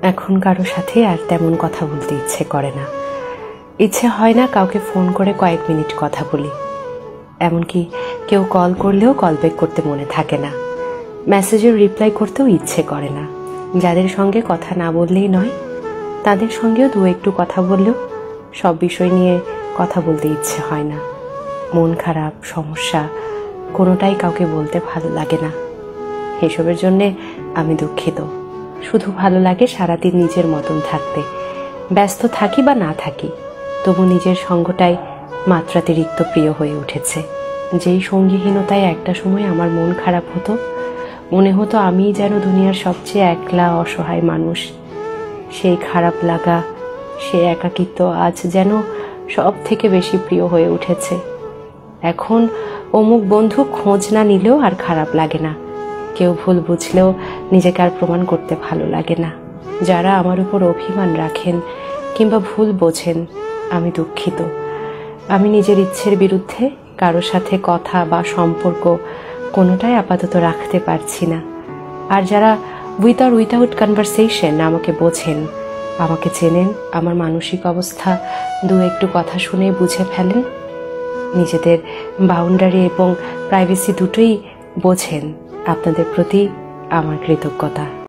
এখন কারো সাথে আর তেমন কথা বলতে ইচ্ছে করে না। ইচ্ছে হয় না কাউকে ফোন করে কয়েক মিনিট কথা বলি। এমনকি কেউ কল করলেও কল ব্যাক করতে মনে থাকে না। মেসেজের রিপ্লাই করতেও ইচ্ছে করে না। যাদের সঙ্গে কথা না বললেই নয়, তাদের সঙ্গেও দু একটু কথা বললেও সব বিষয় নিয়ে কথা বলতে ইচ্ছে হয় না। মন খারাপ, সমস্যা কোনোটাই কাউকে বলতে ভালো লাগে না। এসবের জন্যে আমি দুঃখিত। শুধু ভালো লাগে সারাদিন নিজের মতন থাকতে। ব্যস্ত থাকি বা না থাকি, তবু নিজের সঙ্গটাই মাত্রাতিরিক্ত প্রিয় হয়ে উঠেছে। যেই সঙ্গীহীনতায় একটা সময় আমার মন খারাপ হতো, মনে হতো আমিই যেন দুনিয়ার সবচেয়ে একলা অসহায় মানুষ। সেই খারাপ লাগা, সে একাকিত্ব আজ যেন সব থেকে বেশি প্রিয় হয়ে উঠেছে। এখন অমুক বন্ধু খোঁজ না নিলেও আর খারাপ লাগে না। কেউ ভুল বুঝলেও নিজেকে আর প্রমাণ করতে ভালো লাগে না। যারা আমার উপর অভিমান রাখেন কিংবা ভুল বোঝেন, আমি দুঃখিত। আমি নিজের ইচ্ছের বিরুদ্ধে কারো সাথে কথা বা সম্পর্ক কোনোটাই আপাতত রাখতে পারছি না। আর যারা উইথ আর উইথাউট কনভারসেশন আমাকে বোঝেন, আমাকে চেনেন, আমার মানসিক অবস্থা দু একটু কথা শুনে বুঝে ফেলেন, নিজেদের বাউন্ডারি এবং প্রাইভেসি দুটোই বোঝেন, আপনাদের প্রতি আমার কৃতজ্ঞতা।